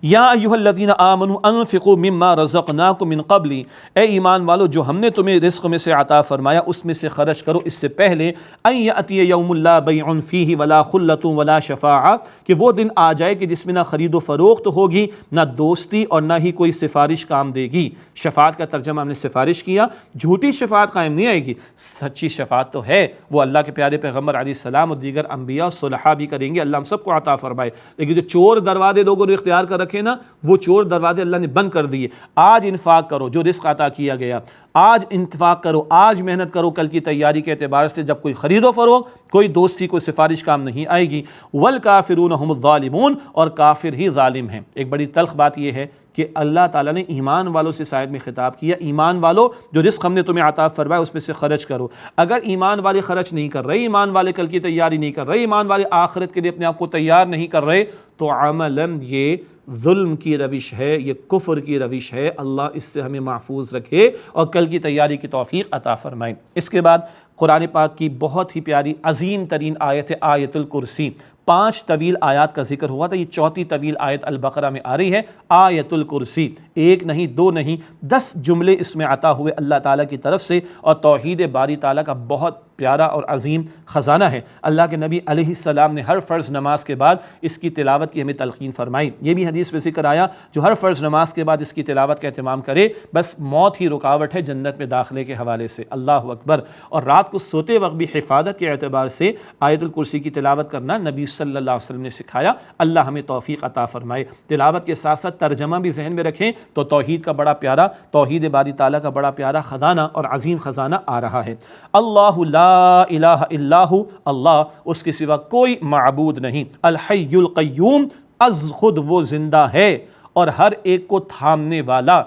یا ایھا الذین آمنوا انفقوا مما رزقناکم من قبل، اے ایمان والو جو ہم نے تمہیں رزق میں سے عطا فرمایا اس میں سے خرچ کرو اس سے پہلے، ان یأتی یوم لا بیع فیہ ولا خلۃ ولا شفاعہ، کہ وہ دن آ جائے کہ جس میں نہ خرید و فروخت ہوگی، نہ دوستی اور نہ ہی کوئی سفارش کام دے گی۔ شفاعت کا ترجمہ ہم نے سفارش کیا، جھوٹی شفاعت قائم نہیں آئے گی، سچی شفاعت تو ہے، وہ اللہ کے پیارے پیغمبر علیہ السلام اور دیگر انبیاء اور صلحاء بھی کریں گے، اللہ ہم سب کو عطا فرمائے۔ لیکن جو چور دروازے لوگوں نے اختیار کر رکھے نا، وہ چور دروازے اللہ نے بند کر دیے۔ آج انفاق کرو جو رزق عطا کیا گیا، آج انفاق کرو، آج محنت کرو، کل کی تیاری کے اعتبار سے جب کوئی خرید و فروخت، کوئی دوستی، کوئی سفارش کام نہیں آئے گی۔ والکافرون هم الظالمون، اور کافر ہی ظالم ہیں۔ ایک بڑی تلخ بات یہ ہے کہ اللہ تعالیٰ نے ایمان والوں سے آیت میں خطاب کیا، ایمان والو جو رزق ہم نے تمہیں عطا فرمایا اس میں سے خرچ کرو۔ اگر ایمان والے خرچ نہیں کر رہے، ایمان والے کل کی تیاری نہیں کر رہے، ایمان والے آخرت کے لیے اپنے آپ کو تیار نہیں کر رہے، تو عملاً یہ ظلم کی روش ہے، یہ کفر کی روش ہے۔ اللہ اس سے ہمیں محفوظ رکھے اور کل کی تیاری کی توفیق عطا فرمائے۔ اس کے بعد قرآن پاک کی بہت ہی پیاری عظیم ترین آیت ہے آیت الکرسی۔ 5 طویل آیات کا ذکر ہوا تھا، یہ 4تھی طویل آیت البقرہ میں آ رہی ہے، آیت الکرسی۔ 1 نہیں 2 نہیں 10 جملے اس میں عطا ہوئے اللہ تعالیٰ کی طرف سے، اور توحید باری تعالیٰ کا بہت پیارا اور عظیم خزانہ ہے۔ اللہ کے نبی علیہ السلام نے ہر فرض نماز کے بعد اس کی تلاوت کی ہمیں تلقین فرمائی۔ یہ بھی حدیث میں ذکر آیا، جو ہر فرض نماز کے بعد اس کی تلاوت کا اہتمام کرے بس موت ہی رکاوٹ ہے جنت میں داخلے کے حوالے سے۔ اللہ اکبر۔ اور رات کو سوتے وقت بھی حفاظت کے اعتبار سے آیت الکرسی کی تلاوت کرنا نبی صلی اللہ علیہ وسلم نے سکھایا۔ اللہ ہمیں توفیق عطا فرمائے۔ تلاوت کے ساتھ ساتھ ترجمہ بھی ذہن میں رکھیں تو توحید کا بڑا پیارا، توحید باری تعالیٰ کا بڑا پیارا خزانہ اور عظیم خزانہ آ رہا ہے۔ اللہ لا الہ الا ہو، اللہ اس کے سوا کوئی معبود نہیں، الحی القیوم، از خود وہ زندہ ہے اور ہر ایک کو تھامنے والا۔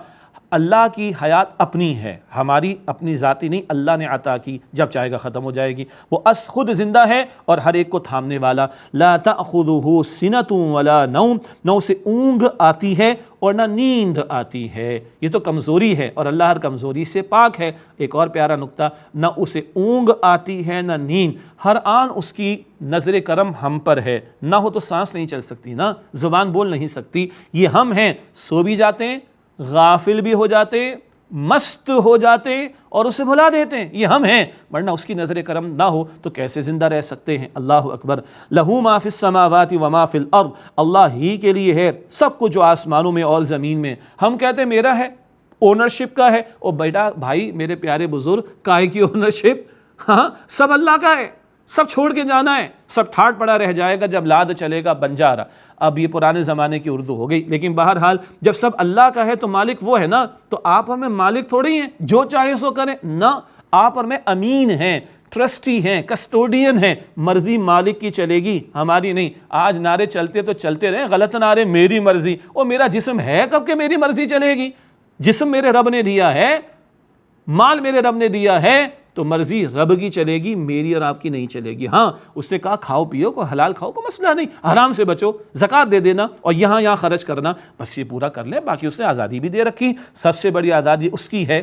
اللہ کی حیات اپنی ہے، ہماری اپنی ذاتی نہیں، اللہ نے عطا کی، جب چاہے گا ختم ہو جائے گی۔ وہ از خود زندہ ہے اور ہر ایک کو تھامنے والا۔ لا تأخذہ سنۃ ولا نوم، نہ اسے اونگ آتی ہے اور نہ نیند آتی ہے۔ یہ تو کمزوری ہے اور اللہ ہر کمزوری سے پاک ہے۔ ایک اور پیارا نقطہ، نہ اسے اونگ آتی ہے نہ نیند، ہر آن اس کی نظر کرم ہم پر ہے۔ نہ ہو تو سانس نہیں چل سکتی، نہ زبان بول نہیں سکتی، یہ ہم ہیں۔ سو بھی جاتے ہیں، غافل بھی ہو جاتے، مست ہو جاتے اور اسے بھلا دیتے ہیں، یہ ہم ہیں، ورنہ اس کی نظر کرم نہ ہو تو کیسے زندہ رہ سکتے ہیں۔ اللہ اکبر۔ لہو ما فی السماوات وما فی الارض، اللہ ہی کے لیے ہے سب کچھ جو آسمانوں میں اور زمین میں۔ ہم کہتے ہیں میرا ہے، اونرشپ کا ہے، اور بیٹا بھائی میرے پیارے بزرگ، کائے کی اونرشپ؟ ہاں سب اللہ کا ہے، سب چھوڑ کے جانا ہے، سب ٹھاٹ پڑا رہ جائے گا جب لاد چلے گا بنجارا۔ اب یہ پرانے زمانے کی اردو ہو گئی، لیکن بہرحال جب سب اللہ کا ہے تو مالک وہ ہے نا، تو آپ اور میں مالک تھوڑی ہیں جو چاہے سو کریں، نہ، آپ اور میں امین ہیں، ٹرسٹی ہیں، کسٹوڈین ہیں، مرضی مالک کی چلے گی، ہماری نہیں۔ آج نعرے چلتے تو چلتے رہے، غلط نعرے، میری مرضی، اور میرا جسم ہے کب کہ میری مرضی چلے گی؟ جسم میرے رب نے دیا ہے، مال میرے رب نے دیا ہے، تو مرضی رب کی چلے گی، میری اور آپ کی نہیں چلے گی۔ ہاں اس سے کہا کھاؤ پیو، کو حلال کھاؤ، کو مسئلہ نہیں، حرام سے بچو، زکوٰۃ دے دینا اور یہاں خرچ کرنا، بس یہ پورا کر لیں۔ باقی اس نے آزادی بھی دے رکھی، سب سے بڑی آزادی اس کی ہے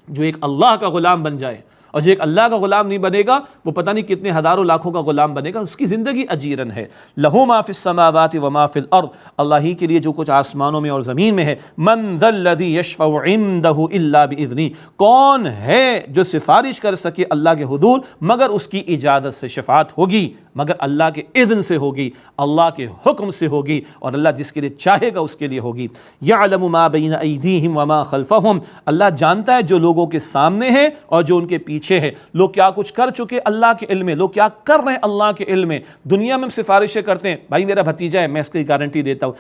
جو ایک اللہ کا غلام بن جائے، اور جو ایک اللہ کا غلام نہیں بنے گا وہ پتہ نہیں کتنے ہزاروں لاکھوں کا غلام بنے گا، اس کی زندگی اجیرن ہے۔ لہو ما فی السماوات وما فی الارض، اللہ ہی کے لیے جو کچھ آسمانوں میں اور زمین میں ہے۔ من ذا الذی یشفع عندہ الا باذنہ، کون ہے جو سفارش کر سکے اللہ کے حضور مگر اس کی اجازت سے شفاعت ہوگی، مگر اللہ کے اذن سے ہوگی، اللہ کے حکم سے ہوگی، اور اللہ جس کے لیے چاہے گا اس کے لیے ہوگی۔ یعلم ما بین ایدیہم وما خلفہم، اللہ جانتا ہے جو لوگوں کے سامنے ہے اور جو ان کے پیچھے ہے۔ لوگ کیا کچھ کر چکے اللہ کے علم میں، لوگ کیا کر رہے ہیں اللہ کے علم میں۔ دنیا میں ہم سفارشیں کرتے ہیں، بھائی میرا بھتیجا ہے میں اس کی گارنٹی دیتا ہوں،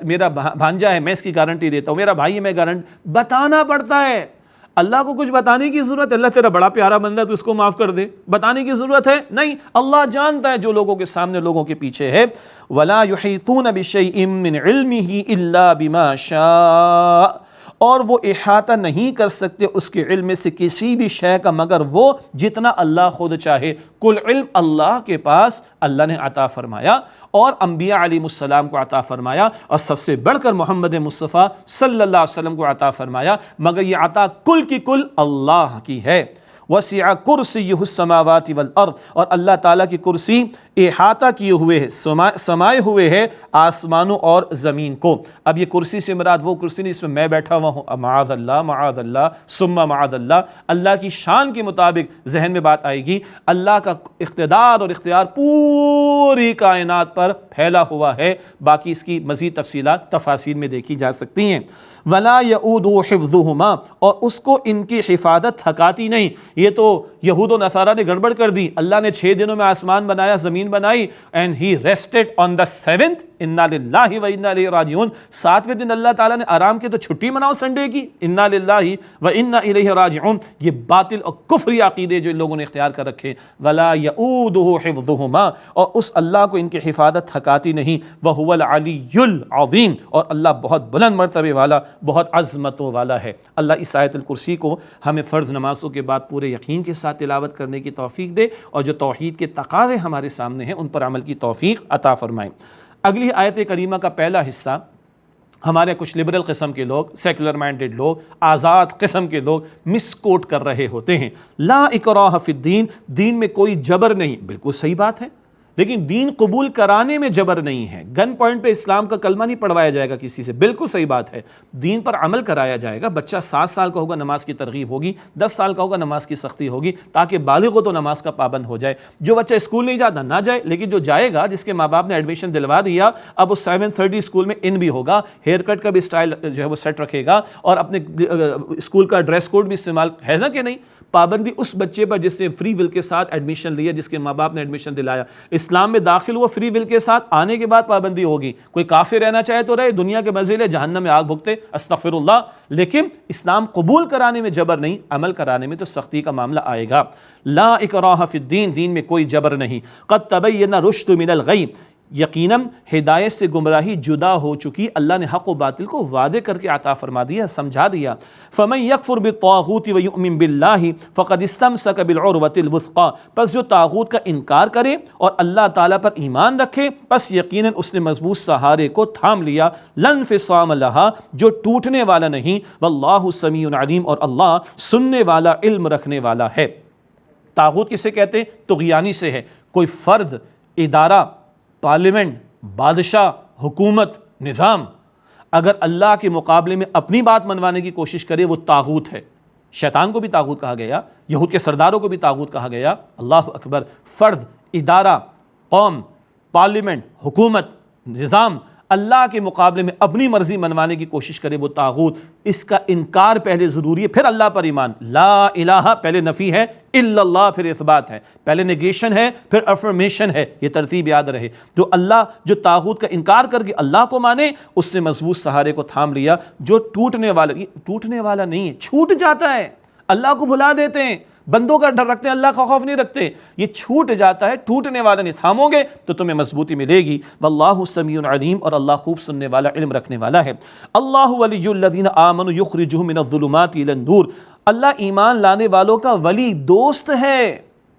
میرا بھانجا ہے میں اس کی گارنٹی دیتا ہوں، میرا بھائی ہے میں گارنٹی، بتانا پڑتا ہے۔ اللہ کو کچھ بتانے کی ضرورت ہے؟ اللہ تیرا بڑا پیارا بندہ ہے تو اس کو معاف کر دے، بتانے کی ضرورت ہے؟ نہیں، اللہ جانتا ہے جو لوگوں کے سامنے لوگوں کے پیچھے ہے۔ وَلَا يُحِيطُونَ بِشَيْءٍ مِّنْ عِلْمِهِ إِلَّا بِمَا شَاءَ، اور وہ احاطہ نہیں کر سکتے اس کے علم سے کسی بھی شے کا مگر وہ جتنا اللہ خود چاہے۔ کل علم اللہ کے پاس اللہ نے عطا فرمایا اور انبیاء علیہ السلام کو عطا فرمایا، اور سب سے بڑھ کر محمد مصطفیٰ صلی اللہ علیہ وسلم کو عطا فرمایا، مگر یہ عطا کل کی کل اللہ کی ہے۔ وسع کرسیہ السماوات والارض، اور اللہ تعالیٰ کی کرسی احاطہ کیے ہوئے ہے، سمائے ہوئے ہے آسمانوں اور زمین کو۔ اب یہ کرسی سے مراد وہ کرسی نہیں جس میں میں بیٹھا ہوا ہوں، معاذ اللہ ثم معاذ اللہ۔ اللہ کی شان کے مطابق ذہن میں بات آئے گی، اللہ کا اقتدار اور اختیار پوری کائنات پر پھیلا ہوا ہے، باقی اس کی مزید تفصیلات تفاسیر میں دیکھی جا سکتی ہیں۔ وَلَا يَؤُودُ حِفْظُهُمَا، اور اس کو ان کی حفاظت تھکاتی نہیں۔ یہ تو یہود و نصارہ نے گڑبڑ کر دی، اللہ نے 6 دنوں میں آسمان بنایا، زمین بنائی، and he rested on the 7th، اِنَّا لِلَّهِ وَإِنَّا إِلَيْهِ راجعون۔ 7ویں دن اللہ تعالیٰ نے آرام کی تو چھٹی مناؤ سنڈے کی، اِنَّا لِلَّهِ وَإِنَّا إِلَيْهِ راجعون۔ یہ باطل اور کفری عقیدے جو ان لوگوں نے اختیار کر رکھے۔ وَلَا يَؤُودُهُ حِفْظُهُمَا، اور اس اللہ کو ان کی حفاظت تھکاتی نہیں۔ وَهُوَ الْعَلِيُّ الْعَظِيمُ، اور اللہ بہت بلند مرتبے والا، بہت عظمتوں والا ہے۔ اللہ اس آیت الکرسی کو ہمیں فرض نمازوں کے بعد پورے یقین کے ساتھ تلاوت کرنے کی توفیق دے، اور جو توحید کے تقاضے ہمارے سامنے ہیں ان پر عمل کی توفیق عطا فرمائے۔ اگلی آیت کریمہ کا پہلا حصہ ہمارے کچھ لبرل قسم کے لوگ، سیکولر مائنڈڈ لوگ، آزاد قسم کے لوگ مس کوٹ کر رہے ہوتے ہیں۔ لا اکراہ فی الدین، دین میں کوئی جبر نہیں، بالکل صحیح بات ہے، لیکن دین قبول کرانے میں جبر نہیں ہے۔ گن پوائنٹ پہ اسلام کا کلمہ نہیں پڑھوایا جائے گا کسی سے، بالکل صحیح بات ہے، دین پر عمل کرایا جائے گا۔ بچہ 7 سال کا ہوگا نماز کی ترغیب ہوگی، 10 سال کا ہوگا نماز کی سختی ہوگی، تاکہ بالغ ہو تو نماز کا پابند ہو جائے۔ جو بچہ اسکول نہیں جاتا نہ جائے، لیکن جو جائے گا، جس کے ماں باپ نے ایڈمیشن دلوا دیا، اب وہ 7:30 اسکول میں ان بھی ہوگا، ہیئر کٹ کا بھی اسٹائل جو ہے وہ سیٹ رکھے گا، اور اپنے اسکول کا ڈریس کوڈ بھی استعمال ہے نا کہ نہیں۔ پابندی اس بچے پر جس نے فری ول کے ساتھ ایڈمیشن لیا، جس کے ماں باپ نے ایڈمیشن دلایا، اسلام میں داخل ہوا فری ول کے ساتھ، آنے کے بعد پابندی ہوگی۔ کوئی کافر رہنا چاہے تو رہے، دنیا کے مزے لے، جہنم میں آگ بھگتے، استغفر اللہ۔ لیکن اسلام قبول کرانے میں جبر نہیں، عمل کرانے میں تو سختی کا معاملہ آئے گا۔ لا اکراہ فی الدین، دین میں کوئی جبر نہیں۔ قد تبین الرشد من الغی، یقیناً ہدایت سے گمراہی جدا ہو چکی، اللہ نے حق و باطل کو واضح کر کے عطا فرما دیا، سمجھا دیا۔ فمن یکفر بالطاغوت ویؤمن باللہ فقد استمسک بالعروۃ الوثقی، پس جو طاغوت کا انکار کرے اور اللہ تعالیٰ پر ایمان رکھے، پس یقیناً اس نے مضبوط سہارے کو تھام لیا، لا انفصام لہا، جو ٹوٹنے والا نہیں، واللہ سمیع علیم، اور اللہ سننے والا، علم رکھنے والا ہے۔ طاغوت کسے کہتے ہیں؟ طغیانی سے ہے، کوئی فرد، ادارہ، پارلیمنٹ، بادشاہ، حکومت، نظام اگر اللہ کے مقابلے میں اپنی بات منوانے کی کوشش کرے، وہ طاغوت ہے۔ شیطان کو بھی طاغوت کہا گیا، یہود کے سرداروں کو بھی طاغوت کہا گیا۔ اللہ اکبر۔ فرد، ادارہ، قوم، پارلیمنٹ، حکومت، نظام اللہ کے مقابلے میں اپنی مرضی منوانے کی کوشش کرے، وہ طاغوت۔ اس کا انکار پہلے ضروری ہے، پھر اللہ پر ایمان۔ لا الہ پہلے نفی ہے، الا اللہ پھر اثبات ہے، پہلے نیگیشن ہے پھر افرمیشن ہے، یہ ترتیب یاد رہے۔ جو طاغوت کا انکار کر کے اللہ کو مانے، اس نے مضبوط سہارے کو تھام لیا۔ جو ٹوٹنے والا نہیں ہے، چھوٹ جاتا ہے، اللہ کو بھلا دیتے ہیں، بندوں کا ڈر رکھتے ہیں، اللہ کا خوف نہیں رکھتے، یہ چھوٹ جاتا ہے، ٹوٹنے والا نہیں، تھامو گے تو تمہیں مضبوطی ملے گی۔ واللہ سمیع علیم، اور اللہ خوب سننے والا، علم رکھنے والا ہے۔ اللہ ولی الذین آمنوا یخرجهم من الظلمات الی النور، اللہ ایمان لانے والوں کا ولی، دوست ہے۔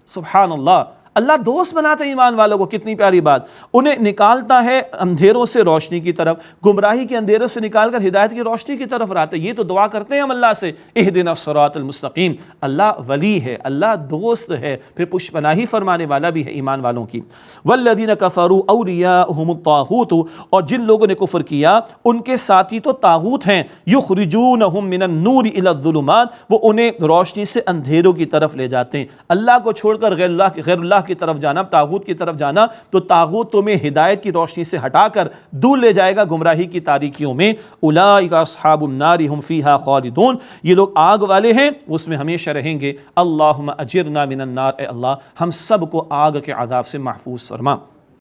سبحان اللہ، اللہ دوست بناتا ہے ایمان والوں کو، کتنی پیاری بات۔ انہیں نکالتا ہے اندھیروں سے روشنی کی طرف، گمراہی کے اندھیروں سے نکال کر ہدایت کی روشنی کی طرف لاتا ہے۔ یہ تو دعا کرتے ہیں ہم اللہ سے، اہدنا الصراط المستقیم۔ اللہ ولی ہے، اللہ دوست ہے، پھر پشپناہی فرمانے والا بھی ہے ایمان والوں کی۔ والذین کفروا اولیاؤہم الطاغوت، اور جن لوگوں نے کفر کیا ان کے ساتھی تو طاغوت ہیں، یخرجونہم من النور الی الظلمات، وہ انہیں روشنی سے اندھیروں کی طرف لے جاتے ہیں۔ اللہ کو چھوڑ کر غیر اللہ کی طرف جانا، طاغوت کی طرف جانا، تو طاغوت تمہیں ہدایت کی روشنی سے ہٹا کر دور لے جائے گا گمراہی کی تاریکیوں میں۔ اولئک اصحاب النار هم فیہا خالدون، یہ لوگ آگ والے ہیں، اس میں ہمیشہ رہیں گے۔ اللہم اجرنا من النار، اے اللہ ہم سب کو آگ کے عذاب سے محفوظ فرما۔